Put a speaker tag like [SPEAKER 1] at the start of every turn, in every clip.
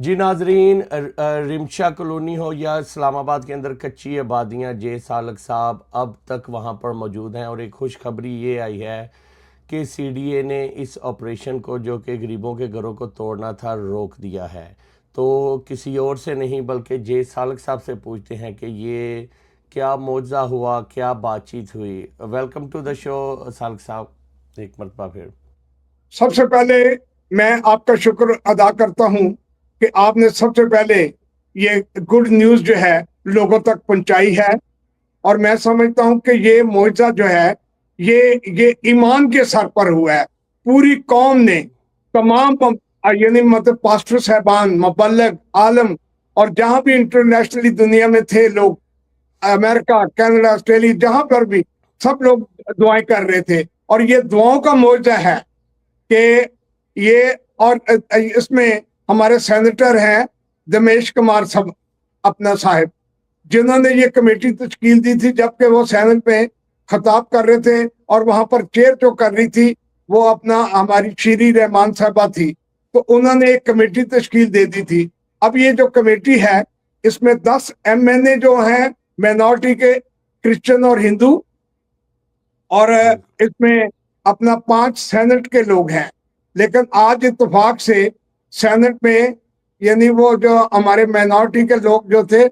[SPEAKER 1] जी नाजरीन, रिमशा कॉलोनी हो या इस्लामाबाद के अंदर कच्ची आबादियाँ, जे सालक साहब अब तक वहाँ पर मौजूद हैं। और एक खुशखबरी ये आई है कि सीडीए ने इस ऑपरेशन को, जो कि गरीबों के घरों को तोड़ना था, रोक दिया है। तो किसी और से नहीं बल्कि जे सालक साहब से पूछते हैं कि ये क्या मौजा हुआ, क्या बातचीत हुई। वेलकम टू द शो सालक साहब, एक मरतबा फिर।
[SPEAKER 2] सबसे पहले मैं आपका शुक्र अदा करता हूं कि आपने सबसे पहले ये गुड न्यूज जो है लोगों तक पहुंचाई है। और मैं समझता हूं कि ये मुआवजा जो है ये ईमान के सर पर हुआ है। पूरी कौम ने, तमाम यानी मतलब पास्टर साहबान, मुबल्लिग, आलम, और जहां भी इंटरनेशनली दुनिया में थे लोग, अमेरिका, कनाडा, ऑस्ट्रेलिया, जहां पर भी सब लोग दुआएं कर रहे थे। और ये दुआओं का मुआवजा है कि ये, और इसमें हमारे सेनेटर हैं दमेश कुमार सब अपना साहिब, जिन्होंने ये कमेटी तश्कील दी थी जबकि वो सेनेट में खिताब कर रहे थे। और वहां पर चेयर जो कर रही थी वो अपना हमारी शीरी रहमान साहबा थी। तो उन्होंने एक कमेटी तश्कील दे दी थी। अब ये जो कमेटी है इसमें 10 MNA जो हैं माइनॉरिटी के, क्रिश्चियन और हिंदू, और इसमें अपना 5 सेनेट के लोग हैं। लेकिन आज इत्तेफाक से सेनेट में, यानी वो जो हमारे माइनॉरिटी के लोग जो थे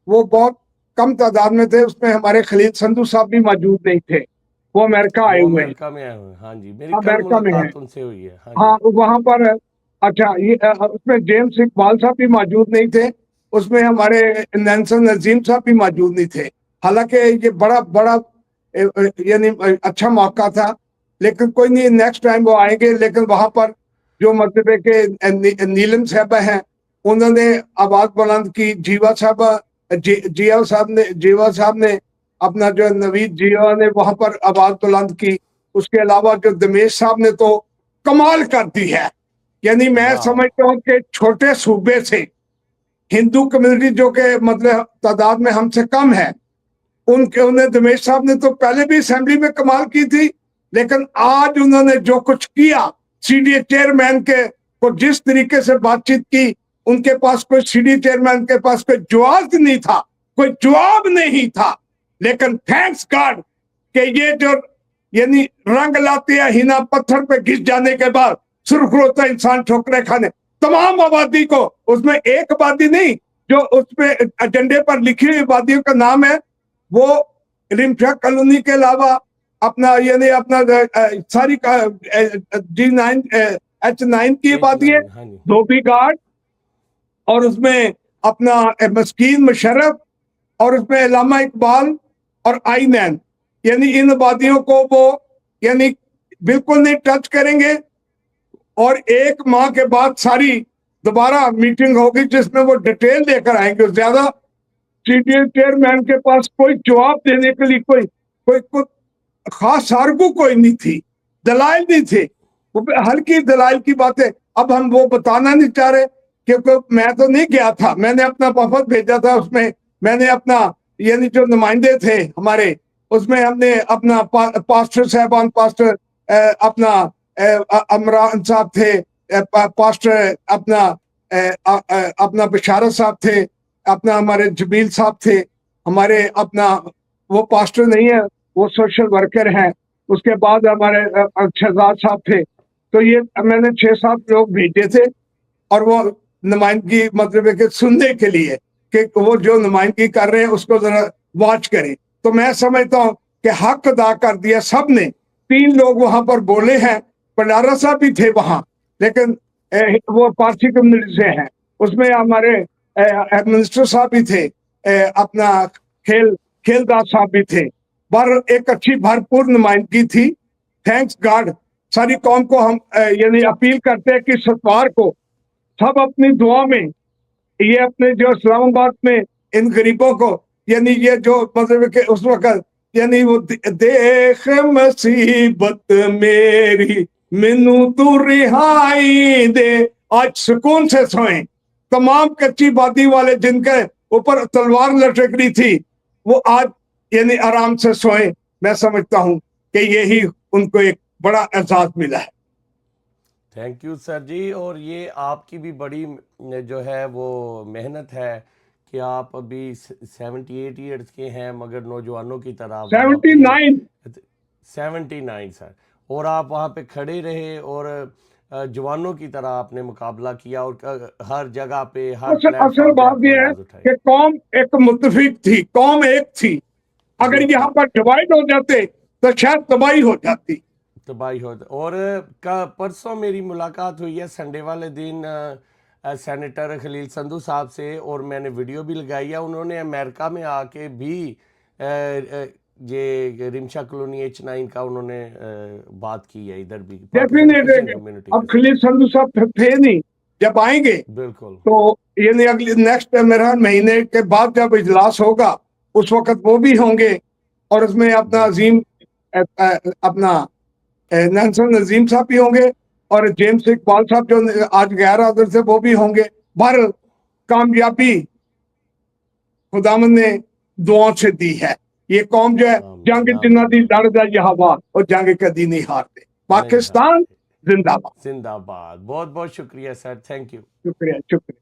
[SPEAKER 2] वो बहुत कम तादाद में थे। उसमें हमारे खलील संधू साहब भी मौजूद नहीं थे, वो अमेरिका आए
[SPEAKER 1] वो
[SPEAKER 2] हुए हैं,
[SPEAKER 1] अमेरिका में आए हुए हैं। हाँ जी, मेरी कल
[SPEAKER 2] अमेरिका में है।
[SPEAKER 1] मुलाकात उनसे हुई है। हाँ जी।
[SPEAKER 2] हाँ, वहां पर, अच्छा, ये उसमें जेम्स इकबाल साहब भी मौजूद नहीं थे। उसमें हमारे नैन्सन नजीम साहब भी मौजूद नहीं थे। हालांकि ये बड़ा बड़ा यानी अच्छा मौका था। लेकिन कोई नहीं, नेक्स्ट टाइम वो आएंगे। लेकिन वहां पर जो मतलब है कि नीलम साहबा हैं, उन्होंने आवाज बुलंद की। जीवा साहब, जीवा साहब ने अपना जो नवीद जीवा ने वहां पर आवाज बुलंद की। उसके अलावा जो दमेश साहब ने तो कमाल कर दी है। यानी मैं
[SPEAKER 1] वाह।
[SPEAKER 2] समझता हूँ कि छोटे सूबे से हिंदू कम्युनिटी जो कि मतलब तादाद में हमसे कम है, उनके उन्हें दमेश साहब ने तो पहले भी असेंबली में कमाल की थी। लेकिन आज उन्होंने जो कुछ किया, सीडीए चेयरमैन के को जिस तरीके से बातचीत की, उनके पास कोई, सीडीए चेयरमैन के पास कोई जवाब नहीं था, कोई जवाब नहीं था। लेकिन थैंक्स गॉड कि ये जो यानी रंग लाते हैं हिना पत्थर पे घिस जाने के बाद सुरखरोता इंसान ठोकरे खाने, तमाम आबादी को, उसमें एक आबादी नहीं, जो उसमें एजेंडे पर लिखी हुई आबादियों का नाम है, वो रिमशा कॉलोनी के अलावा अपना यानी अपना सारी G9 H9 की
[SPEAKER 1] एच
[SPEAKER 2] आबादी है,
[SPEAKER 1] नाइन हाँ जी।
[SPEAKER 2] धोबी घाट, और उसमें अपना मस्कीन मुशर्रफ, और उसमें अल्लामा इकबाल और आई9, यानी इन आबादियों को वो यानी बिल्कुल नहीं टच करेंगे। और 1 माह के बाद सारी दोबारा मीटिंग होगी जिसमें वो डिटेल लेकर आएंगे। ज्यादा सीडीए चेयरमैन के पास कोई जवाब देने के लिए कोई खास आर्गू कोई नहीं थी, दलाइल नहीं थे। वो हल्की दलाइल की बातें, अब हम वो बताना नहीं चाह रहे क्योंकि मैं तो नहीं गया था, मैंने अपना वफद भेजा था। उसमें मैंने अपना यानी जो नुमाइंदे थे हमारे, उसमें हमने अपना पास्टर साहबान, पास्टर अपना अमरान साहब थे, पास्टर अपना अपना बिशारत साहब थे, अपना हमारे जमील साहब थे, हमारे अपना वो पास्टर नहीं है, वो सोशल वर्कर हैं। उसके बाद हमारे शहजाद साहब थे। तो ये मैंने 6-7 लोग भेजे थे, और वो नुमाइंदगी मतलब है कि सुनने के लिए कि वो जो नुमाइंदगी कर रहे हैं उसको जरा वॉच करें। तो मैं समझता हूँ कि हक अदा कर दिया सब ने। 3 लोग वहां पर बोले हैं, भंडारा साहब भी थे वहां, लेकिन वो पारसी कम्युनिटी से हैं। उसमें हमारे मिनिस्टर साहब भी थे, अपना खेलदास साहब भी थे। पर एक अच्छी भरपूर नुमाइंदगी थी। Thanks God. सारी कौम को हम यानी अपील करते हैं कि सतवार को सब अपनी दुआ में ये अपने जो इस्लामाबाद में इन गरीबों को, यानी ये जो मतलब कि उस वक्त यानी वो देख मुसीबत मेरी मिनू तू रिहाई दे, आज सुकून से सोए। तमाम कच्ची बादी वाले जिनके ऊपर तलवार लटक रही थी, वो आज यानी आराम से सोए। मैं समझता हूं कि यही उनको एक बड़ा एहसास मिला है।
[SPEAKER 1] थैंक यू सर जी। और ये आपकी भी बड़ी जो है वो मेहनत है कि आप अभी 78 ईयर्स के हैं मगर नौजवानों की तरह वहाँ पे
[SPEAKER 2] 79।
[SPEAKER 1] 79 सर, और आप वहाँ पे खड़े रहे और जवानों की तरह आपने मुकाबला किया और हर जगह पे हर
[SPEAKER 2] असल असल
[SPEAKER 1] प्लेटफॉर्म पे
[SPEAKER 2] बात
[SPEAKER 1] आपने
[SPEAKER 2] यह है
[SPEAKER 1] आवाज़ उठाई।
[SPEAKER 2] कि कौम एक मुत्तफिक थी, कौम एक थी। अगर
[SPEAKER 1] बिल्कुल
[SPEAKER 2] यहाँ पर डिवाइड हो जाते तो शायद तबाही हो जाती।
[SPEAKER 1] तबाही हो। और परसों मेरी मुलाकात हुई है संडे वाले दिन सेनेटर खलील संधू साहब से, और मैंने वीडियो भी लगाई है। उन्होंने अमेरिका में आके भी ये रिमशा कॉलोनी H9 का उन्होंने बात की है इधर भी पाकिस्तानी
[SPEAKER 2] डेफिनेट
[SPEAKER 1] क्रिश्चियन
[SPEAKER 2] देंगे।
[SPEAKER 1] कम्युनिटी
[SPEAKER 2] अब
[SPEAKER 1] के साथ।
[SPEAKER 2] खलील संधू साहब थे नहीं, जब आएंगे
[SPEAKER 1] बिल्कुल
[SPEAKER 2] तो यानी अगले नेक्स्ट मेरा महीने के बाद जब इजलास होगा उस वक्त वो भी होंगे। और उसमें अपना
[SPEAKER 1] बिल्कुल
[SPEAKER 2] अजीम अपना नेल्सन नजीम साहब भी होंगे और जेम्स इकबाल साहब जो आज गैर हाजिर से वो भी होंगे। बहर कामयाबी खुदावन ने दुआओं से दी है। ये कौम जो है
[SPEAKER 1] आमीन
[SPEAKER 2] जंग जिन्ना
[SPEAKER 1] आमीन
[SPEAKER 2] दी
[SPEAKER 1] आमीन।
[SPEAKER 2] लड़ जा जहाबाद और जंग कदी नहीं हारते।
[SPEAKER 1] नहीं
[SPEAKER 2] पाकिस्तान
[SPEAKER 1] हारते।
[SPEAKER 2] जिंदाबाद।
[SPEAKER 1] जिंदाबाद। बहुत बहुत शुक्रिया सर, थैंक यू।
[SPEAKER 2] शुक्रिया शुक्रिया।